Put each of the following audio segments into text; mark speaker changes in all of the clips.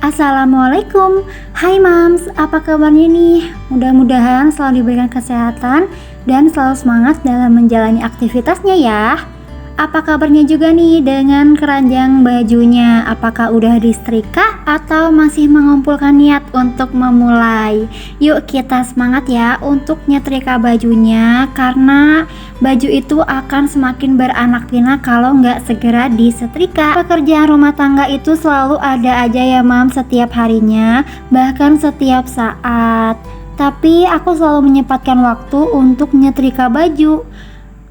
Speaker 1: Assalamualaikum. Hai Mams, apa kabarnya nih? Mudah-mudahan selalu diberikan kesehatan dan selalu semangat dalam menjalani aktivitasnya ya. Apa kabarnya juga nih dengan keranjang bajunya? Apakah udah disetrika atau masih mengumpulkan niat untuk memulai? Yuk kita semangat ya untuk nyetrika bajunya, karena baju itu akan semakin beranak pinak kalau nggak segera disetrika. Pekerjaan rumah tangga itu selalu ada aja ya Mam, setiap harinya, bahkan setiap saat. Tapi aku selalu menyempatkan waktu untuk nyetrika baju.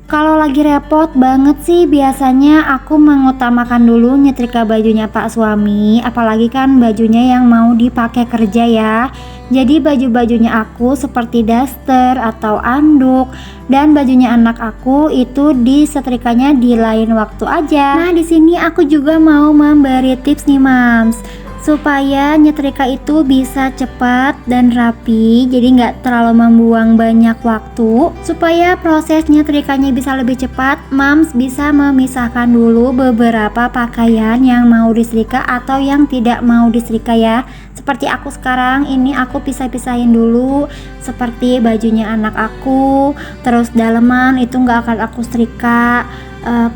Speaker 1: Kalau lagi repot banget sih, biasanya aku mengutamakan dulu nyetrika bajunya Pak suami, apalagi kan bajunya yang mau dipakai kerja ya. Jadi baju-bajunya aku seperti daster atau anduk, dan bajunya anak aku itu disetrikanya di lain waktu aja. Nah, di sini aku juga mau memberi tips nih Mams, supaya nyetrika itu bisa cepat dan rapi, jadi nggak terlalu membuang banyak waktu. Supaya proses nyetrikanya bisa lebih cepat, Mams bisa memisahkan dulu beberapa pakaian yang mau disetrika atau yang tidak mau disetrika ya. Seperti aku sekarang ini, aku pisah-pisahin dulu. Seperti bajunya anak aku, terus daleman itu nggak akan aku setrika,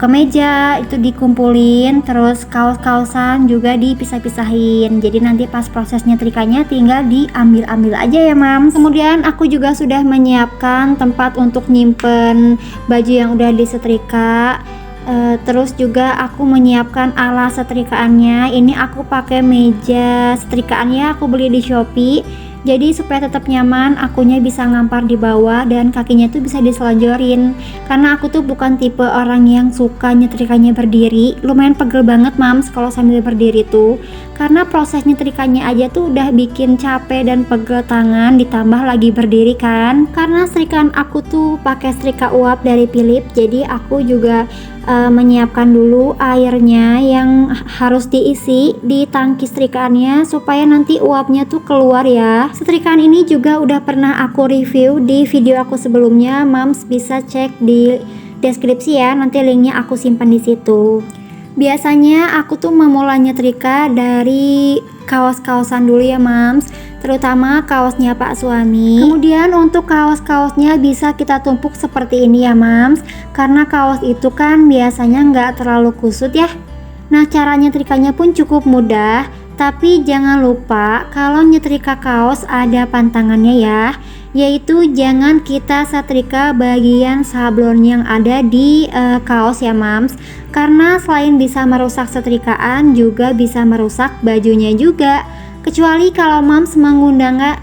Speaker 1: kemeja itu dikumpulin, terus kaos-kaosan juga dipisah-pisahin. Jadi nanti pas proses nyetrikanya tinggal diambil-ambil aja ya Mams. Kemudian aku juga sudah menyiapkan tempat untuk nyimpen baju yang udah disetrika. Terus juga aku menyiapkan alat setrikaannya. Ini aku pakai meja setrikaannya, aku beli di Shopee. Jadi supaya tetap nyaman, akunya bisa ngampar di bawah dan kakinya tuh bisa diselonjorin. Karena aku tuh bukan tipe orang yang suka nyetrikanya berdiri. Lumayan pegel banget Mams kalau sambil berdiri tuh. Karena proses nyetrikanya aja tuh udah bikin capek dan pegel tangan, ditambah lagi berdiri kan. Karena setrikaan aku tuh pakai setrika uap dari Philips, jadi aku juga menyiapkan dulu airnya yang harus diisi di tangki setrikaannya supaya nanti uapnya tuh keluar ya. Setrikaan ini juga udah pernah aku review di video aku sebelumnya, Mams bisa cek di deskripsi ya, nanti linknya aku simpan di situ. Biasanya aku tuh memulai nyetrika dari kaos-kaosan dulu ya Mams, terutama kaosnya Pak suami. Kemudian untuk kaos-kaosnya bisa kita tumpuk seperti ini ya Mams, karena kaos itu kan biasanya nggak terlalu kusut ya. Nah, cara nyetrikanya pun cukup mudah, tapi jangan lupa kalau nyetrika kaos ada pantangannya ya, yaitu jangan kita setrika bagian sablon yang ada di kaos ya Mams, karena selain bisa merusak setrikaan juga bisa merusak bajunya juga. Kecuali kalau Mams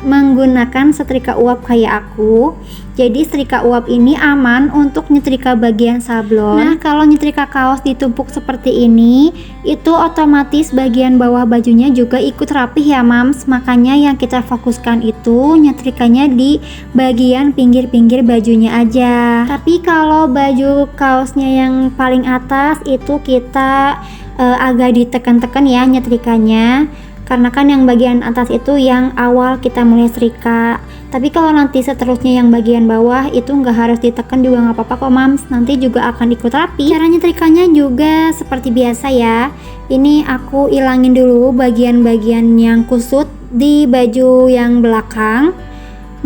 Speaker 1: menggunakan setrika uap kayak aku. Jadi setrika uap ini aman untuk nyetrika bagian sablon. Nah, kalau nyetrika kaos ditumpuk seperti ini, itu otomatis bagian bawah bajunya juga ikut rapih ya Mams. Makanya yang kita fokuskan itu nyetrikanya di bagian pinggir-pinggir bajunya aja. Tapi kalau baju kaosnya yang paling atas itu kita agak ditekan-tekan ya nyetrikanya, karena kan yang bagian atas itu yang awal kita mulai setrika. Tapi kalau nanti seterusnya yang bagian bawah itu nggak harus ditekan juga nggak apa-apa kok Mams, nanti juga akan ikut rapi. Cara nyetrikanya juga seperti biasa ya. Ini aku ilangin dulu bagian-bagian yang kusut di baju yang belakang.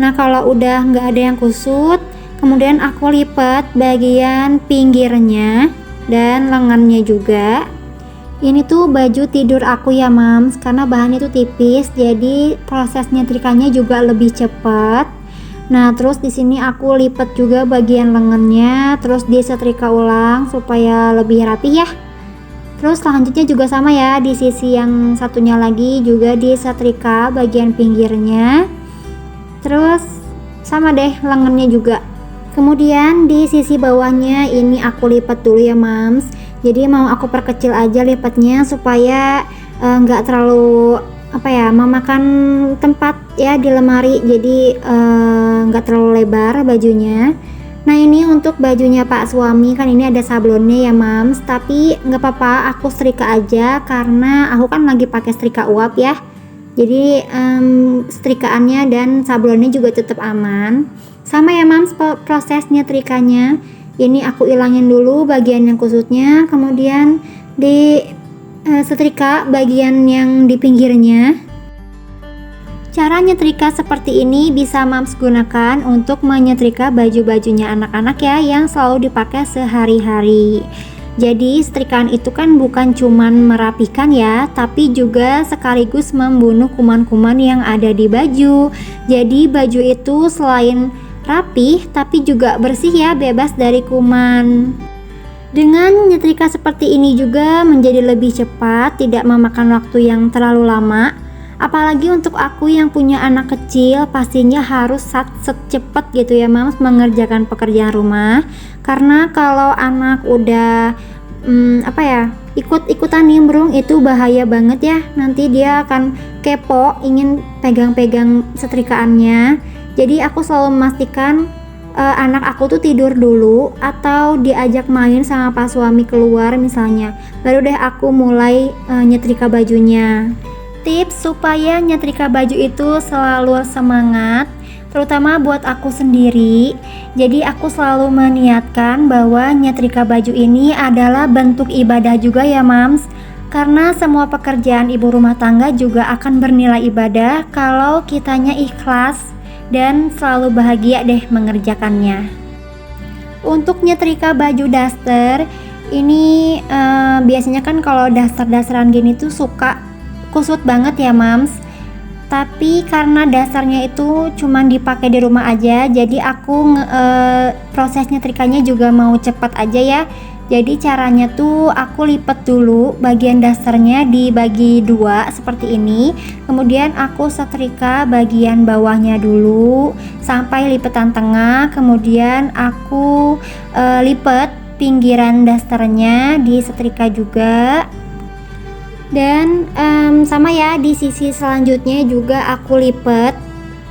Speaker 1: Nah, kalau udah nggak ada yang kusut, kemudian aku lipat bagian pinggirnya dan lengannya juga. Ini tuh baju tidur aku ya Mams, karena bahannya tuh tipis, jadi proses nyetrikanya juga lebih cepat. Nah, terus di sini aku lipat juga bagian lengannya, terus disetrika ulang supaya lebih rapi ya. Terus selanjutnya juga sama ya, di sisi yang satunya lagi juga disetrika bagian pinggirnya. Terus sama deh lengannya juga. Kemudian di sisi bawahnya ini aku lipat dulu ya Mams. Jadi mau aku perkecil aja lipatnya supaya nggak terlalu memakan tempat ya di lemari, jadi nggak terlalu lebar bajunya. Nah, ini untuk bajunya Pak suami kan ini ada sablonnya ya Mams, tapi nggak apa-apa aku setrika aja karena aku kan lagi pakai setrika uap ya. Jadi setrikaannya dan sablonnya juga tetap aman. Sama ya Mams proses nyetrikanya. Ini aku ilangin dulu bagian yang kusutnya, kemudian di setrika bagian yang di pinggirnya. Cara nyetrika seperti ini bisa Mams gunakan untuk menyetrika baju-bajunya anak-anak ya, yang selalu dipakai sehari-hari. Jadi setrikaan itu kan bukan cuman merapikan ya, tapi juga sekaligus membunuh kuman-kuman yang ada di baju. Jadi baju itu selain rapih tapi juga bersih ya, bebas dari kuman. Dengan nyetrika seperti ini juga menjadi lebih cepat, tidak memakan waktu yang terlalu lama. Apalagi untuk aku yang punya anak kecil, pastinya harus cepat gitu ya Mams mengerjakan pekerjaan rumah. Karena kalau anak udah ikut-ikutan nimbrung itu bahaya banget ya. Nanti dia akan kepo, ingin pegang-pegang setrikaannya. Jadi aku selalu memastikan anak aku tuh tidur dulu atau diajak main sama pas suami keluar misalnya, baru deh aku mulai nyetrika bajunya. Tips supaya nyetrika baju itu selalu semangat, terutama buat aku sendiri. Jadi aku selalu meniatkan bahwa nyetrika baju ini adalah bentuk ibadah juga ya Mams. Karena semua pekerjaan ibu rumah tangga juga akan bernilai ibadah kalau kitanya ikhlas dan selalu bahagia deh mengerjakannya. Untuk nyetrika baju daster ini biasanya kan kalau daster-dasteran gini tuh suka kusut banget ya Mams. Tapi karena dasarnya itu cuman dipakai di rumah aja, jadi aku proses nyetrikanya juga mau cepat aja ya. Jadi caranya tuh aku lipat dulu bagian dasarnya dibagi dua seperti ini. Kemudian aku setrika bagian bawahnya dulu sampai lipatan tengah. Kemudian aku lipat pinggiran dasternya disetrika juga. Dan sama ya, di sisi selanjutnya juga aku lipat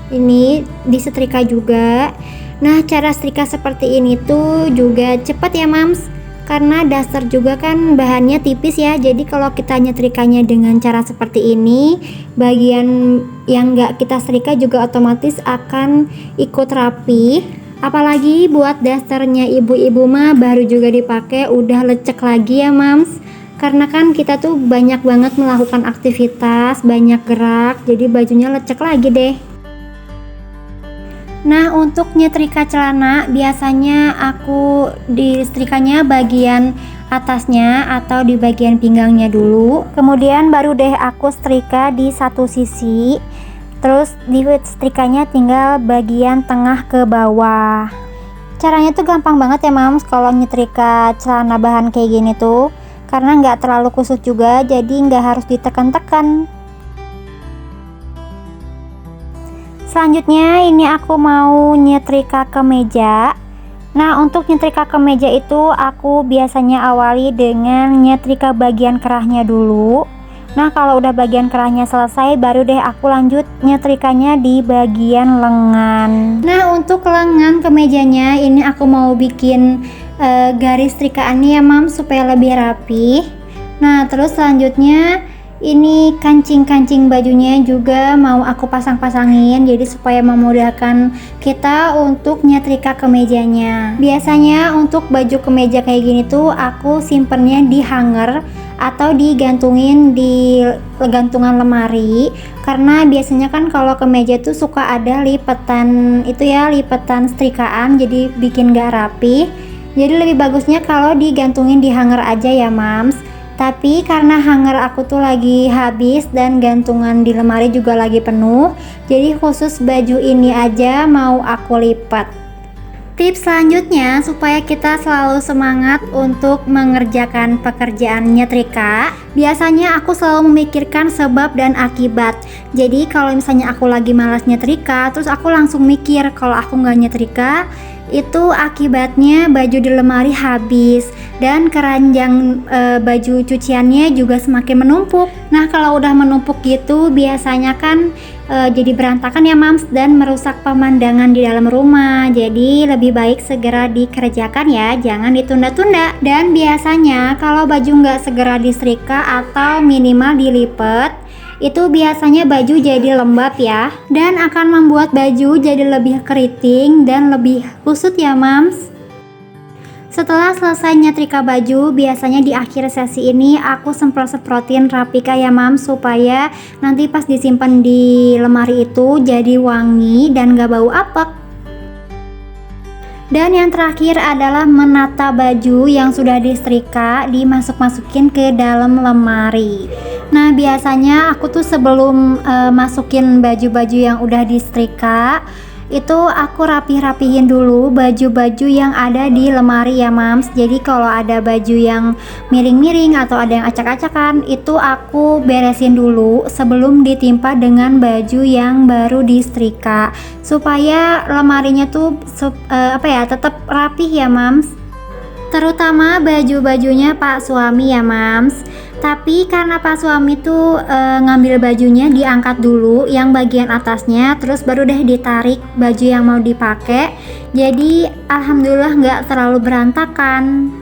Speaker 1: ini disetrika juga. Nah, cara setrika seperti ini tuh juga cepat ya Mams, karena daster juga kan bahannya tipis ya. Jadi kalau kita nyetrikanya dengan cara seperti ini, bagian yang nggak kita setrika juga otomatis akan ikut rapi. Apalagi buat dasternya ibu-ibu mah baru juga dipakai udah lecek lagi ya Mams. Karena kan kita tuh banyak banget melakukan aktivitas, banyak gerak, jadi bajunya lecek lagi deh. Nah, untuk nyetrika celana biasanya aku disetrikanya bagian atasnya atau di bagian pinggangnya dulu. Kemudian baru deh aku setrika di satu sisi. Terus di setrikanya tinggal bagian tengah ke bawah. Caranya tuh gampang banget ya Mams kalau nyetrika celana bahan kayak gini tuh. Karena nggak terlalu kusut juga, jadi nggak harus ditekan-tekan. Selanjutnya ini aku mau nyetrika kemeja. Nah, untuk nyetrika kemeja itu aku biasanya awali dengan nyetrika bagian kerahnya dulu. Nah, kalau udah bagian kerahnya selesai, baru deh aku lanjut nyetrikanya di bagian lengan. Nah, untuk lengan kemejanya ini aku mau bikin garis setrikaannya ya Mams supaya lebih rapi. Nah, terus selanjutnya ini kancing-kancing bajunya juga mau aku pasang-pasangin, jadi supaya memudahkan kita untuk nyetrika kemejanya. Biasanya untuk baju kemeja kayak gini tuh aku simpennya di hanger atau digantungin di gantungan lemari, karena biasanya kan kalau kemeja tuh suka ada lipatan itu ya, lipatan setrikaan, jadi bikin gak rapi. Jadi lebih bagusnya kalau digantungin di hanger aja ya Mams. Tapi karena hanger aku tuh lagi habis dan gantungan di lemari juga lagi penuh, jadi khusus baju ini aja mau aku lipat. Tips selanjutnya supaya kita selalu semangat untuk mengerjakan pekerjaan nyetrika, biasanya aku selalu memikirkan sebab dan akibat. Jadi kalau misalnya aku lagi malas nyetrika, terus aku langsung mikir kalau aku nggak nyetrika, itu akibatnya baju di lemari habis dan keranjang baju cuciannya juga semakin menumpuk. Nah, kalau udah menumpuk gitu biasanya kan jadi berantakan ya Mams dan merusak pemandangan di dalam rumah. Jadi lebih baik segera dikerjakan ya, jangan ditunda-tunda. Dan biasanya kalau baju nggak segera disetrika atau minimal dilipat, itu biasanya baju jadi lembab ya, dan akan membuat baju jadi lebih keriting dan lebih kusut ya Mams. Setelah selesai nyetrika baju, biasanya di akhir sesi ini aku semprot-semprotin Rapika ya Mams, supaya nanti pas disimpan di lemari itu jadi wangi dan gak bau apek. Dan yang terakhir adalah menata baju yang sudah disetrika, dimasuk-masukin ke dalam lemari. Nah biasanya aku tuh sebelum masukin baju-baju yang udah disetrika, itu aku rapih-rapihin dulu baju-baju yang ada di lemari ya Mams. Jadi kalau ada baju yang miring-miring atau ada yang acak-acakan, itu aku beresin dulu sebelum ditimpa dengan baju yang baru disetrika, supaya lemarinya tuh tetap rapih ya Mams. Terutama baju-bajunya Pak suami ya Mams. Tapi karena Pak suami tuh ngambil bajunya diangkat dulu yang bagian atasnya, terus baru deh ditarik baju yang mau dipakai. Jadi alhamdulillah nggak terlalu berantakan.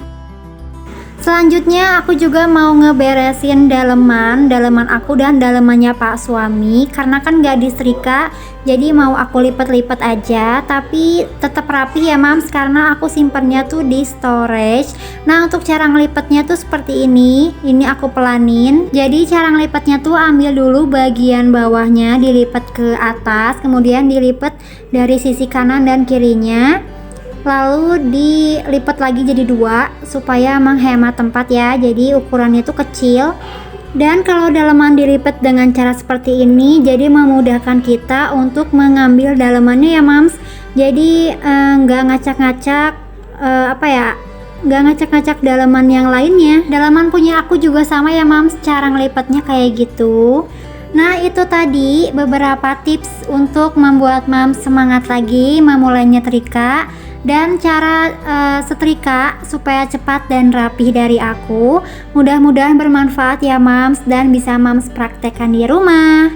Speaker 1: Selanjutnya aku juga mau ngeberesin daleman aku dan dalemannya Pak suami, karena kan gak disetrika, jadi mau aku lipet-lipet aja, tapi tetap rapi ya Mams karena aku simpennya tuh di storage. Nah untuk cara ngelipetnya tuh seperti ini aku pelanin. Jadi cara ngelipetnya tuh ambil dulu bagian bawahnya, dilipet ke atas, kemudian dilipet dari sisi kanan dan kirinya, lalu dilipat lagi jadi 2 supaya menghemat tempat ya. Jadi ukurannya itu kecil. Dan kalau daleman dilipat dengan cara seperti ini, jadi memudahkan kita untuk mengambil dalemannya ya Mams. Jadi nggak ngacak-ngacak nggak ngacak-ngacak daleman yang lainnya. Daleman punya aku juga sama ya Mams, cara ngelipatnya kayak gitu. Nah itu tadi beberapa tips untuk membuat Mams semangat lagi memulai nyetrika dan cara setrika supaya cepat dan rapih dari aku. Mudah-mudahan bermanfaat ya Mams dan bisa Mams praktekkan di rumah.